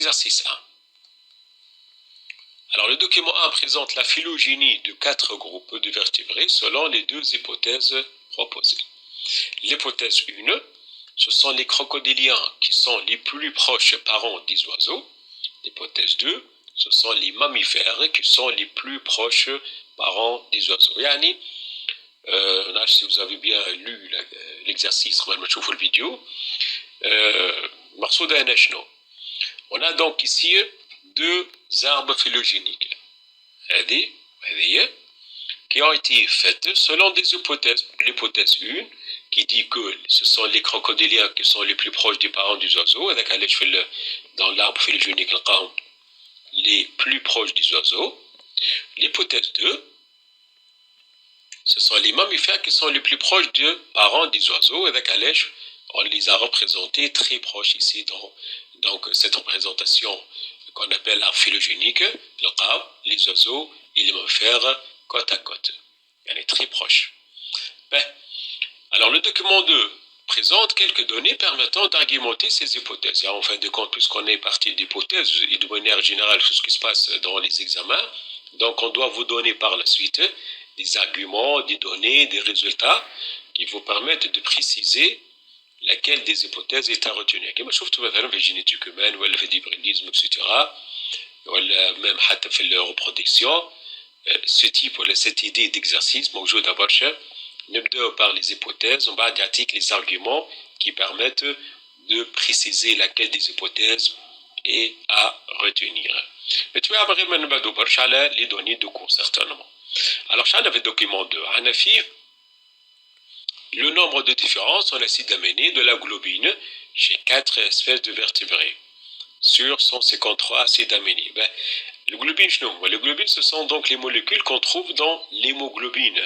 Exercice 1. Alors, le document 1 présente la phylogénie de 4 groupes de vertébrés selon les deux hypothèses proposées. L'hypothèse 1, ce sont les crocodiliens qui sont les plus proches parents des oiseaux. L'hypothèse 2, ce sont les mammifères qui sont les plus proches parents des oiseaux. Yani, si vous avez bien lu l'exercice, la vidéo, on a donc ici deux arbres phylogéniques qui ont été faites selon des hypothèses. L'hypothèse 1 qui dit que ce sont les crocodiliens qui sont les plus proches des parents des oiseaux, dans l'arbre phylogénique les plus proches des oiseaux. L'hypothèse 2, ce sont les mammifères qui sont les plus proches des parents des oiseaux, on les a représentés très proches ici dans donc cette représentation qu'on appelle l'arbre phylogénique, les oiseaux et les mammifères côte à côte. Elle est très proche. Alors le document 2 présente quelques données permettant d'argumenter ces hypothèses. Et en fin de compte, puisqu'on est parti d'hypothèses et de manière générale tout ce qui se passe dans les examens, donc on doit vous donner par la suite des arguments, des données, des résultats qui vous permettent de préciser laquelle des hypothèses est à retenir. Comme je trouve مثلا في الجينيتيك humaine ou في l'hybridisme, etc. ولا même حتى في la reproduction, ce type ou cette idée d'exercice موجودة برشا. نبدأ par les hypothèses, on va dire les arguments qui permettent de préciser laquelle des hypothèses est à retenir. Mais tu vas voir les données de cours certainement. Alors, je vais document 2. On a fait le nombre de différences en acide aminé de la globine chez 4 espèces de vertébrés sur 153 acides aminés. Le globine, ce sont donc les molécules qu'on trouve dans l'hémoglobine.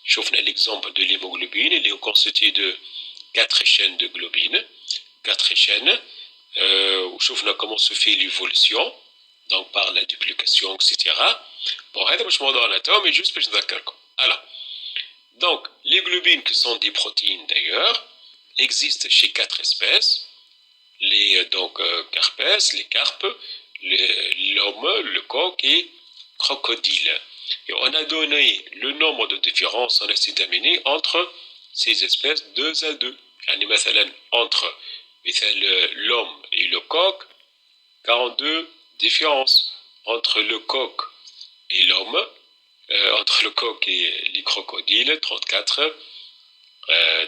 Je vous l'exemple de l'hémoglobine, elle est constituée de 4 chaînes de globine, 4 chaînes. Je vous comment se fait l'évolution, donc par la duplication, etc. Bon, هذا مش موضوع الاتوم, mais juste باش نذكركم. Alors, donc, les globines qui sont des protéines d'ailleurs existent chez 4 espèces. Les carpes, les carpes, l'homme, le coq et crocodile. Et on a donné le nombre de différences en acides aminés entre ces espèces 2 à 2. يعني مثلا entre l'homme et le coq, 42 différences. Entre le coq et l'homme, entre le coq et les crocodiles, 34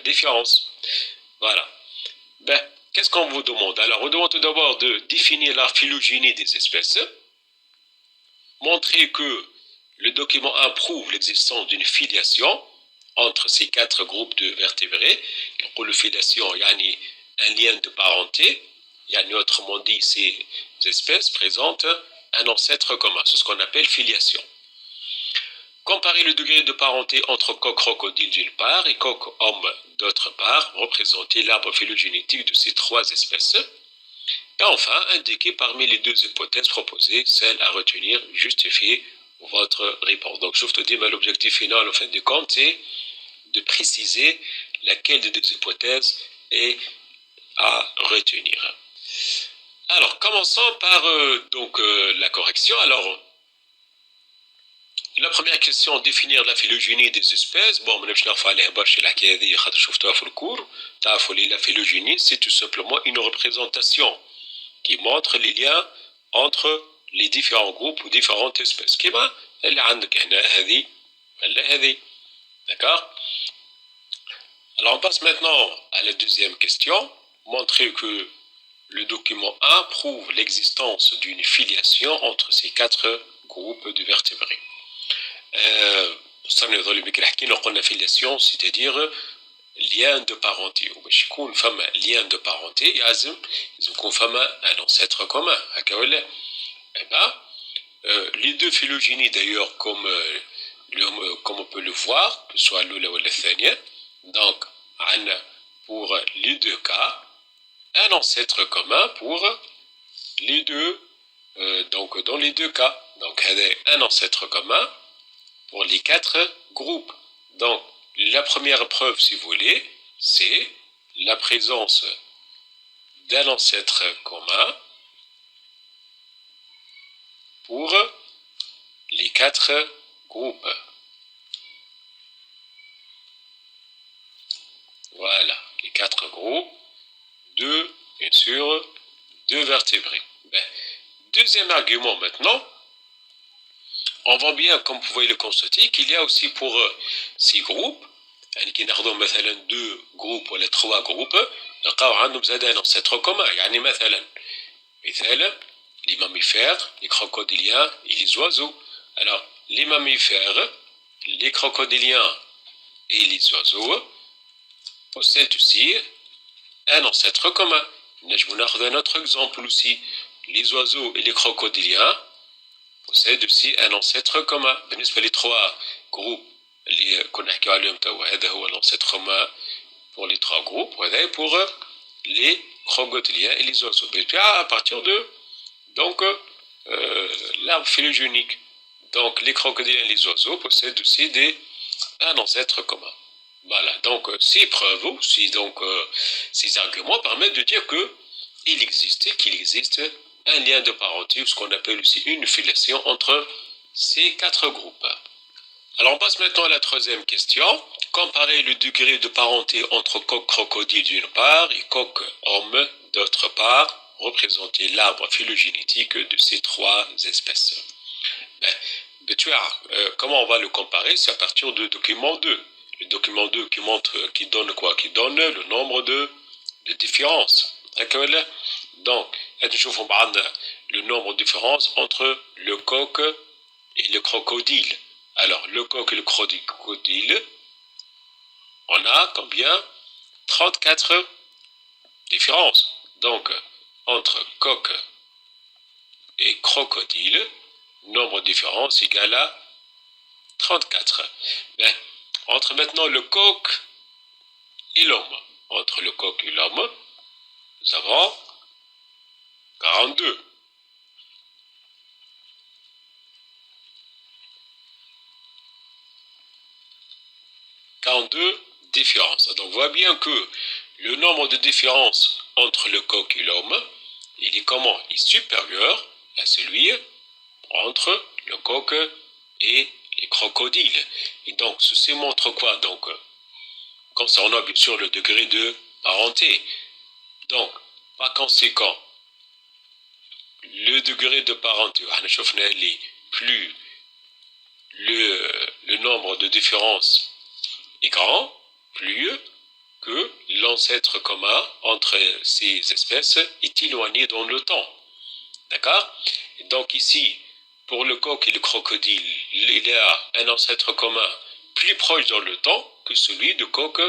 différences. Voilà. Qu'est-ce qu'on vous demande? Alors, on demande tout d'abord de définir la phylogénie des espèces, montrer que le document 1 prouve l'existence d'une filiation entre ces 4 groupes de vertébrés. Pour la filiation, il y a un lien de parenté. Il y a autrement dit, ces espèces présentent un ancêtre commun. C'est ce qu'on appelle filiation. Comparer le degré de parenté entre coq-crocodile d'une part et coq-homme d'autre part, représenter l'arbre phylogénétique de ces 3 espèces. Et enfin, indiquer parmi les 2 hypothèses proposées celle à retenir, justifier votre réponse. Donc, je te dis, l'objectif final, en fin de compte, c'est de préciser laquelle des 2 hypothèses est à retenir. Alors, commençons par la correction. Alors, la première question, définir la phylogénie des espèces. Bon, la phylogénie, c'est tout simplement une représentation qui montre les liens entre les différents groupes ou différentes espèces. D'accord? Alors, on passe maintenant à la deuxième question. Montrer que le document 1 prouve l'existence d'une filiation entre ces 4 groupes de vertébrés. La filiation, c'est-à-dire lien de parenté. Ou femme lien de parenté, ils ont un ancêtre commun. Les 2 phylogénies d'ailleurs, comme on peut le voir, que ce soit l'oula ou la thania, donc pour les 2 cas, un ancêtre commun pour les 2, donc dans les 2 cas. Donc un ancêtre commun pour les 4 groupes. Donc, la première preuve, si vous voulez, c'est la présence d'un ancêtre commun pour les 4 groupes. Voilà, les 4 groupes, 2, bien sûr, 2 vertébrés. Ben, deuxième argument maintenant, on voit bien, comme vous pouvez le constater, qu'il y a aussi pour ces groupes, يعني كي ناخذوا مثلا 2 groupes ولا 3 groupes, نلقاو عندهم زاد un ancêtre commun. يعني مثلا مثال les mammifères, les crocodiliens et les oiseaux. Alors, les mammifères, les crocodiliens et les oiseaux possèdent aussi un ancêtre commun. Je vous donne un autre exemple aussi. Les oiseaux et les crocodiliens possèdent aussi un ancêtre commun. بالنسبة les 3 groupes اللي كنا نحكيو عليهم توا, هذا هو l'ancêtre commun pour les 3 groupes, وهذا pour les crocodiliens et les oiseaux. Et puis à partir de donc l'arbre phylogénique. Donc les crocodiles et les oiseaux possèdent aussi un ancêtre commun. Voilà, donc ces preuves aussi, donc ces arguments permettent de dire qu'il existe un lien de parenté, ou ce qu'on appelle aussi une filiation entre ces 4 groupes. Alors on passe maintenant à la troisième question. Comparer le degré de parenté entre coq crocodile d'une part et coq homme d'autre part, représenter l'arbre phylogénétique de ces 3 espèces. Comment on va le comparer? C'est à partir de document 2. Le document 2 qui donne quoi? Qui donne le nombre de différences. Donc, le nombre de différences entre le coq et le crocodile. Alors, le coq et le crocodile, on a combien? 34 différences. Donc, entre coq et crocodile, nombre de différences égale à 34. Mais, entre maintenant le coq et l'homme, entre le coq et l'homme, nous avons 42. Différences. Donc, on voit bien que le nombre de différences entre le coq et l'homme, il est comment? Il est supérieur à celui entre le coq et les crocodiles. Et donc, ceci montre quoi? Donc, concernant bien sûr le degré de parenté. Donc, par conséquent, le degré de parenté, plus le nombre de différences est grand, plus que l'ancêtre commun entre ces espèces est éloigné dans le temps. D'accord? Donc ici, pour le coq et le crocodile, il y a un ancêtre commun plus proche dans le temps que celui de coq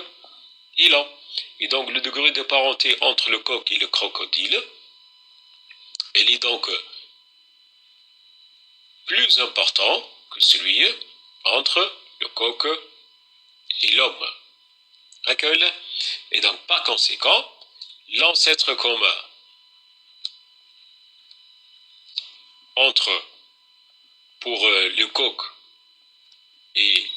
et l'homme. Et donc le degré de parenté entre le coq et le crocodile, il est donc plus important que celui entre le coq et l'homme. Et donc par conséquent, l'ancêtre commun entre pour le coq et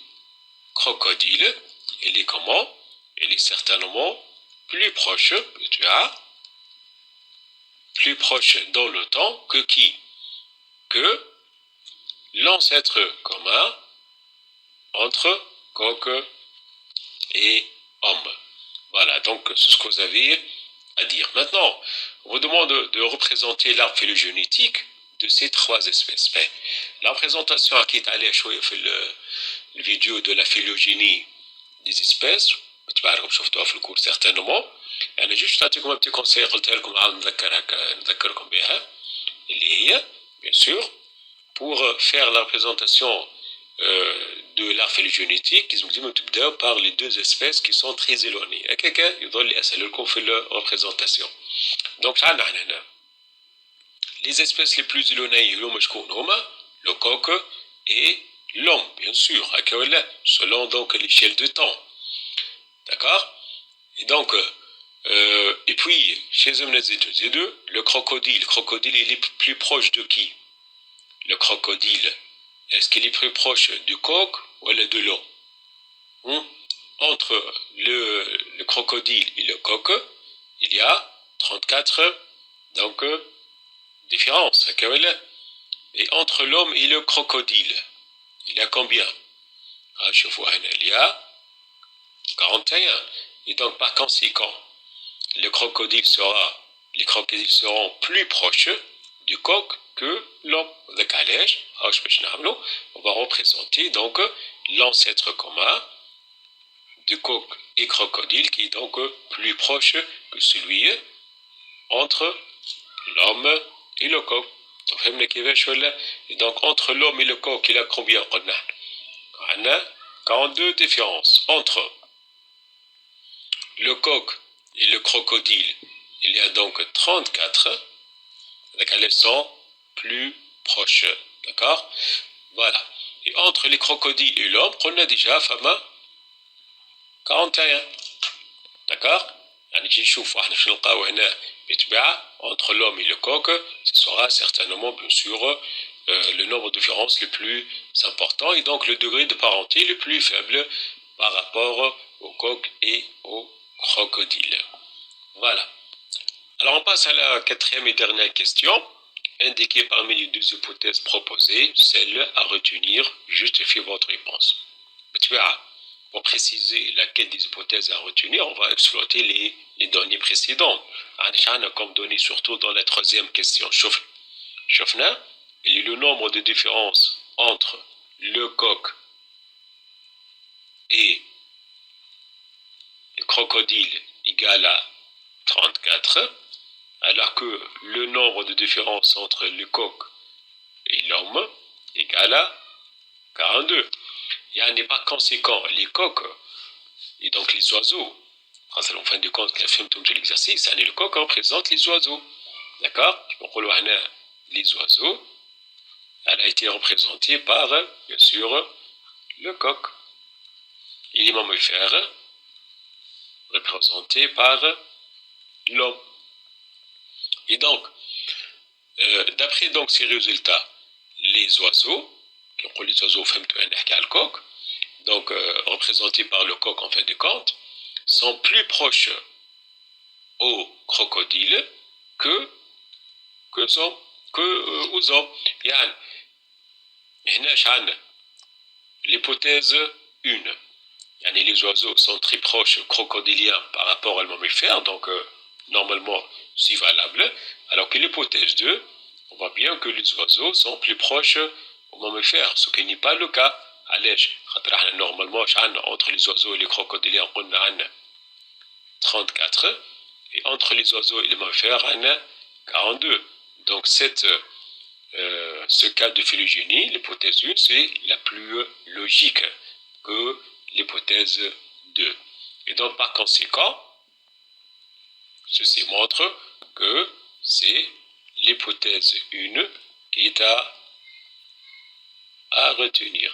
crocodile, il est comment? Il est certainement plus proche, plus proche dans le temps que qui? Que l'ancêtre commun entre coq et homme. Voilà, donc c'est ce que vous avez à dire. Maintenant, on vous demande de représenter l'arbre phylogénétique de ces 3 espèces. Mais la représentation qui est allée à le vidéo de la phylogénie des espèces, بتبعرفوا شفتوها في الكور certainement. أنا جيت نعطيكم un petit conseil قلتها لكم عاود نذكركم بها اللي هي bien sûr pour faire la représentation de l'arbre phylogénétique, ils ont dit par les 2 espèces qui sont très éloignées. Il doit les faire la représentation. Donc, les espèces les plus éloignées, le coq et l'homme, bien sûr, selon donc l'échelle de temps. D'accord? Et donc, et puis, chez les deux, le crocodile, il est plus proche de qui? Le crocodile, est-ce qu'il est plus proche du coq ou de l'homme? Entre le crocodile et le coq, il y a 34 donc différences. Et entre l'homme et le crocodile, il y a combien? Je vois il y a 41. Et donc par conséquent, les crocodiles seront plus proches du coq que l'homme. On va représenter donc l'ancêtre commun du coq et crocodile qui est donc plus proche que celui entre l'homme et le coq. Et donc entre l'homme et le coq, il y a combien? On a 42 différences entre le coq et le crocodile. Il y a donc 34. Elles sont plus proches. D'accord? Voilà. Et entre les crocodiles et l'homme, on a déjà Fama 41. D'accord? Entre l'homme et le coq, ce sera certainement, bien sûr, le nombre de différences le plus important et donc le degré de parenté le plus faible par rapport au coq et au crocodile. Voilà. Alors on passe à la quatrième et dernière question. Indiquez parmi les deux hypothèses proposées celle à retenir. Justifiez votre réponse. Pour préciser laquelle des hypothèses à retenir, on va exploiter les données précédentes. Comme données surtout dans la troisième question. Chauffna, il y a le nombre de différences entre le coq et le crocodile égal à 34, alors que le nombre de différences entre le coq et l'homme égal à 42. Il n'est pas conséquent. Les coqs et donc les oiseaux, en fin de compte, la film de l'exercice, le coq représente les oiseaux. D'accord? Les oiseaux, elle a été représentée par, bien sûr, le coq. Et les mammifères, représentés par l'homme. Et donc, d'après donc ces résultats, les oiseaux, les oiseaux le coq, donc représentés par le coq en fin de compte, sont plus proches aux crocodiles que, aux hommes. Yani, l'hypothèse 1. Yani, les oiseaux sont très proches crocodiliens par rapport aux mammifères, donc normalement c'est valable. Alors que l'hypothèse 2, on voit bien que les oiseaux sont plus proches aux mammifères, ce qui n'est pas le cas. Normalement, entre les oiseaux et les crocodiliens, on a 34. Et entre les oiseaux et les mammifères, on a 42. Donc ce cas de phylogénie, l'hypothèse 1, c'est la plus logique que l'hypothèse 2. Et donc par conséquent, ceci montre que c'est l'hypothèse 1 qui est à retenir.